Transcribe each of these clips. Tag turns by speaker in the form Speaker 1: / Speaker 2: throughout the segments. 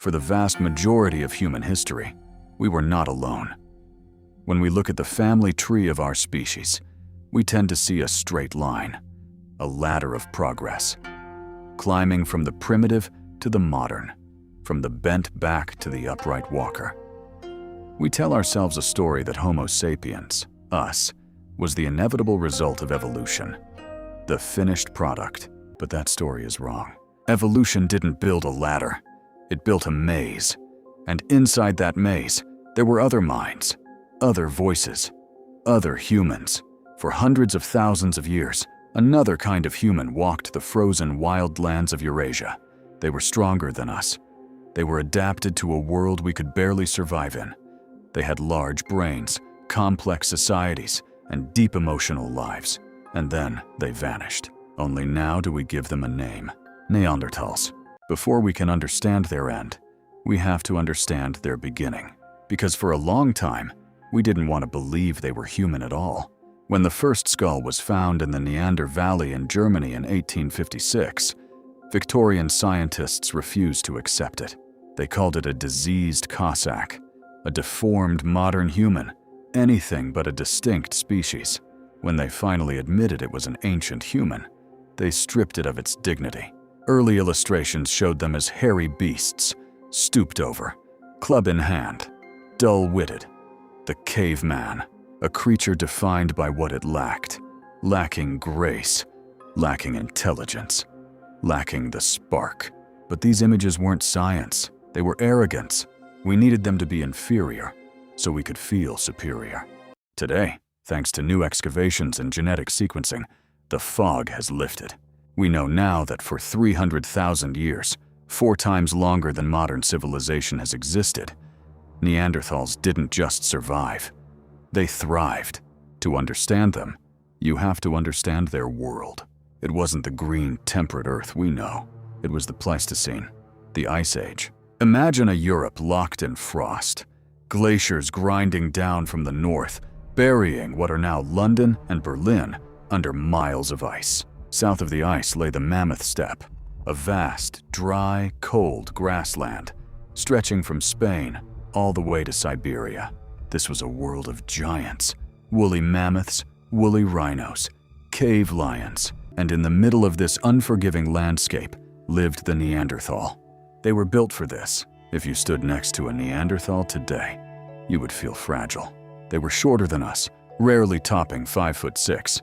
Speaker 1: For the vast majority of human history, we were not alone. When we look at the family tree of our species, we tend to see a straight line, a ladder of progress, climbing from the primitive to the modern, from the bent back to the upright walker. We tell ourselves a story that Homo sapiens, us, was the inevitable result of evolution, the finished product, but that story is wrong. Evolution didn't build a ladder, it built a maze, and inside that maze, there were other minds, other voices, other humans. For hundreds of thousands of years, another kind of human walked the frozen wild lands of Eurasia. They were stronger than us. They were adapted to a world we could barely survive in. They had large brains, complex societies, and deep emotional lives. And then they vanished. Only now do we give them a name: Neanderthals. Before we can understand their end, we have to understand their beginning. Because for a long time, we didn't want to believe they were human at all. When the first skull was found in the Neander Valley in Germany in 1856, Victorian scientists refused to accept it. They called it a diseased Cossack, a deformed modern human, anything but a distinct species. When they finally admitted it was an ancient human, they stripped it of its dignity. Early illustrations showed them as hairy beasts, stooped over, club in hand, dull-witted. The caveman, a creature defined by what it lacked, lacking grace, lacking intelligence, lacking the spark. But these images weren't science, they were arrogance. We needed them to be inferior, so we could feel superior. Today, thanks to new excavations and genetic sequencing, the fog has lifted. We know now that for 300,000 years, 4 times longer than modern civilization has existed, Neanderthals didn't just survive. They thrived. To understand them, you have to understand their world. It wasn't the green, temperate Earth we know. It was the Pleistocene, the Ice Age. Imagine a Europe locked in frost, glaciers grinding down from the north, burying what are now London and Berlin under miles of ice. South of the ice lay the Mammoth Steppe, a vast, dry, cold grassland, stretching from Spain all the way to Siberia. This was a world of giants, woolly mammoths, woolly rhinos, cave lions, and in the middle of this unforgiving landscape lived the Neanderthal. They were built for this. If you stood next to a Neanderthal today, you would feel fragile. They were shorter than us, rarely topping 5'6",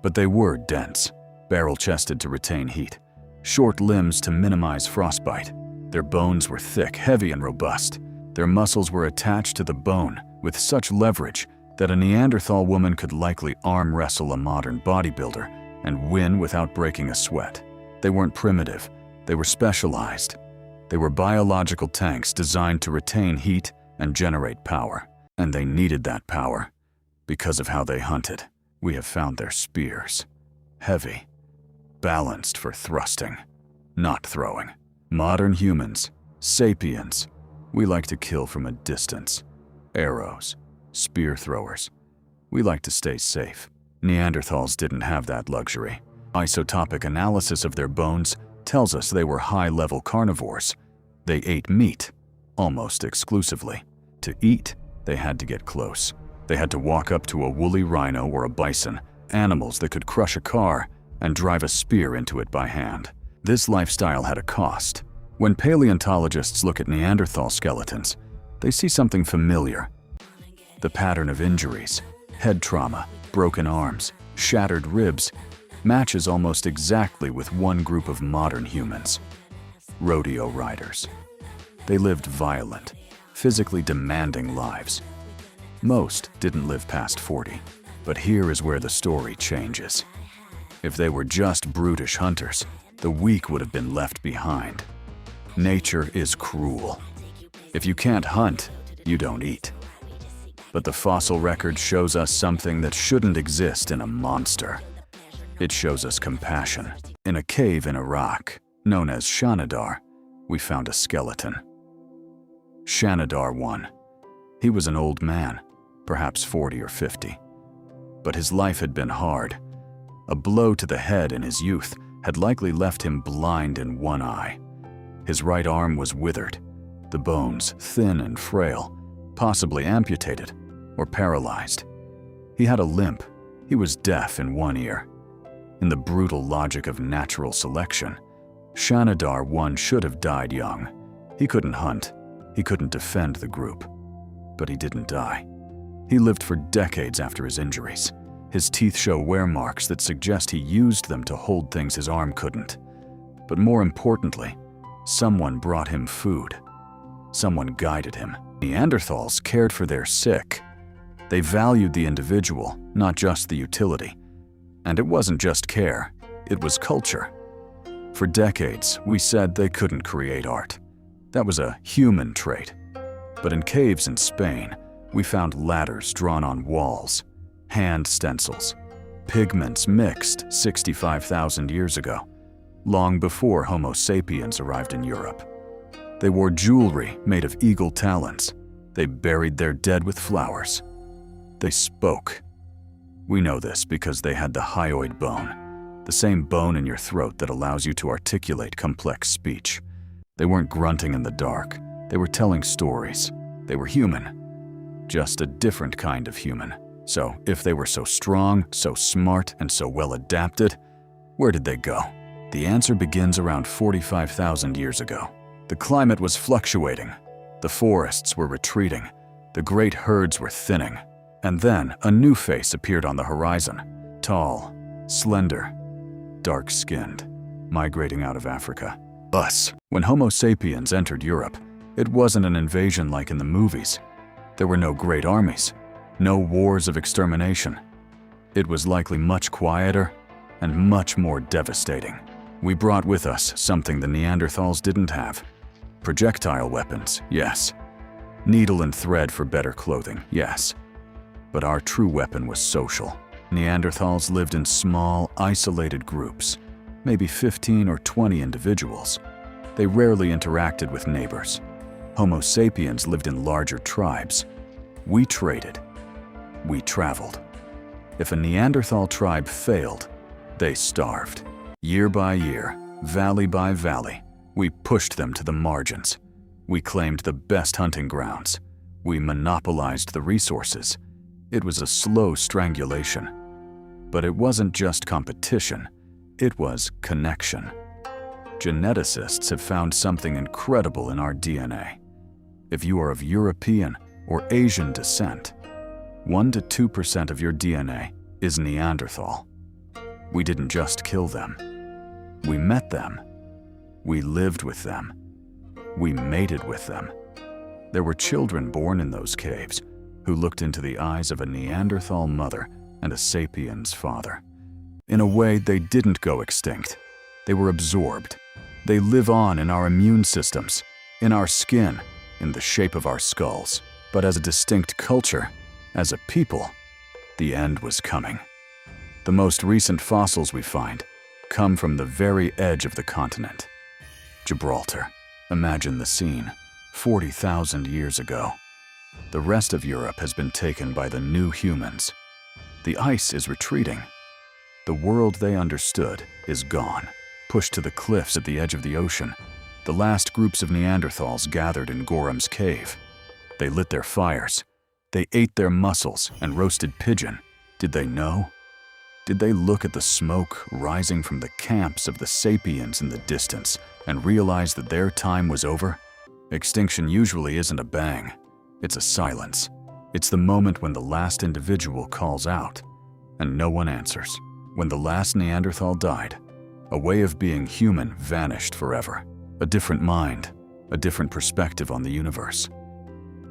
Speaker 1: but they were dense, barrel-chested to retain heat, short limbs to minimize frostbite. Their bones were thick, heavy, and robust. Their muscles were attached to the bone with such leverage that a Neanderthal woman could likely arm wrestle a modern bodybuilder and win without breaking a sweat. They weren't primitive, they were specialized. They were biological tanks designed to retain heat and generate power. And they needed that power because of how they hunted. We have found their spears. Heavy, balanced for thrusting, not throwing. Modern humans, sapiens, we like to kill from a distance. Arrows, spear throwers. We like to stay safe. Neanderthals didn't have that luxury. Isotopic analysis of their bones tells us they were high-level carnivores. They ate meat, almost exclusively. To eat, they had to get close. They had to walk up to a woolly rhino or a bison, animals that could crush a car and drive a spear into it by hand. This lifestyle had a cost. When paleontologists look at Neanderthal skeletons, they see something familiar. The pattern of injuries, head trauma, broken arms, shattered ribs, matches almost exactly with one group of modern humans: rodeo riders. They lived violent, physically demanding lives. Most didn't live past 40, but here is where the story changes. If they were just brutish hunters, the weak would have been left behind. Nature is cruel. If you can't hunt, you don't eat. But the fossil record shows us something that shouldn't exist in a monster. It shows us compassion. In a cave in Iraq, known as Shanidar, we found a skeleton. Shanidar I. He was an old man, perhaps 40 or 50. But his life had been hard. A blow to the head in his youth had likely left him blind in one eye. His right arm was withered, the bones thin and frail, possibly amputated or paralyzed. He had a limp. He was deaf in one ear. In the brutal logic of natural selection, Shanidar 1 should have died young. He couldn't hunt. He couldn't defend the group. But he didn't die. He lived for decades after his injuries. His teeth show wear marks that suggest he used them to hold things his arm couldn't. But more importantly, someone brought him food. Someone guided him. Neanderthals cared for their sick. They valued the individual, not just the utility. And it wasn't just care, it was culture. For decades, we said they couldn't create art. That was a human trait. But in caves in Spain, we found ladders drawn on walls, hand stencils, pigments mixed 65,000 years ago, long before Homo sapiens arrived in Europe. They wore jewelry made of eagle talons. They buried their dead with flowers. They spoke. We know this because they had the hyoid bone, the same bone in your throat that allows you to articulate complex speech. They weren't grunting in the dark. They were telling stories. They were human, just a different kind of human. So if they were so strong, so smart, and so well adapted, where did they go? The answer begins around 45,000 years ago. The climate was fluctuating. The forests were retreating. The great herds were thinning. And then a new face appeared on the horizon. Tall, slender, dark-skinned, migrating out of Africa. Us. When Homo sapiens entered Europe, it wasn't an invasion like in the movies. There were no great armies, no wars of extermination. It was likely much quieter and much more devastating. We brought with us something the Neanderthals didn't have. Projectile weapons, yes. Needle and thread for better clothing, yes. But our true weapon was social. Neanderthals lived in small, isolated groups, maybe 15 or 20 individuals. They rarely interacted with neighbors. Homo sapiens lived in larger tribes. We traded. We traveled. If a Neanderthal tribe failed, they starved. Year by year, valley by valley, we pushed them to the margins. We claimed the best hunting grounds. We monopolized the resources. It was a slow strangulation. But it wasn't just competition, it was connection. Geneticists have found something incredible in our DNA. If you are of European or Asian descent, 1 to 2% of your DNA is Neanderthal. We didn't just kill them. We met them. We lived with them. We mated with them. There were children born in those caves who looked into the eyes of a Neanderthal mother and a sapiens father. In a way, they didn't go extinct. They were absorbed. They live on in our immune systems, in our skin, in the shape of our skulls. But as a distinct culture, as a people, the end was coming. The most recent fossils we find come from the very edge of the continent. Gibraltar. Imagine the scene, 40,000 years ago. The rest of Europe has been taken by the new humans. The ice is retreating. The world they understood is gone, pushed to the cliffs at the edge of the ocean. The last groups of Neanderthals gathered in Gorham's cave. They lit their fires. They ate their mussels and roasted pigeon. Did they know? Did they look at the smoke rising from the camps of the sapiens in the distance and realize that their time was over? Extinction usually isn't a bang. It's a silence. It's the moment when the last individual calls out and no one answers. When the last Neanderthal died, a way of being human vanished forever. A different mind, a different perspective on the universe.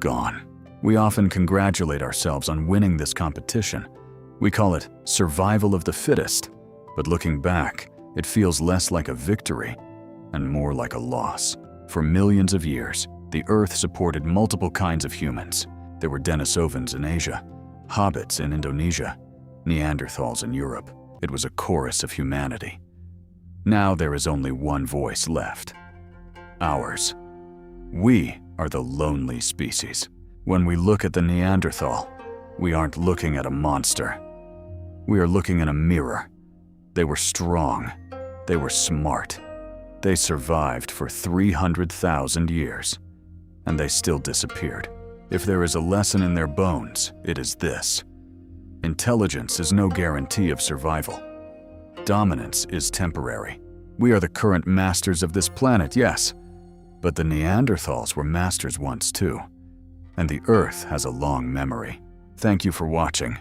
Speaker 1: Gone. We often congratulate ourselves on winning this competition. We call it survival of the fittest, but looking back, it feels less like a victory and more like a loss. For millions of years, the Earth supported multiple kinds of humans. There were Denisovans in Asia, hobbits in Indonesia, Neanderthals in Europe. It was a chorus of humanity. Now there is only one voice left. Ours. We are the lonely species. When we look at the Neanderthal, we aren't looking at a monster. We are looking in a mirror. They were strong. They were smart. They survived for 300,000 years. and they still disappeared. If there is a lesson in their bones, it is this: intelligence is no guarantee of survival. Dominance is temporary. We are the current masters of this planet, yes, but the Neanderthals were masters once too, and the Earth has a long memory. Thank you for watching.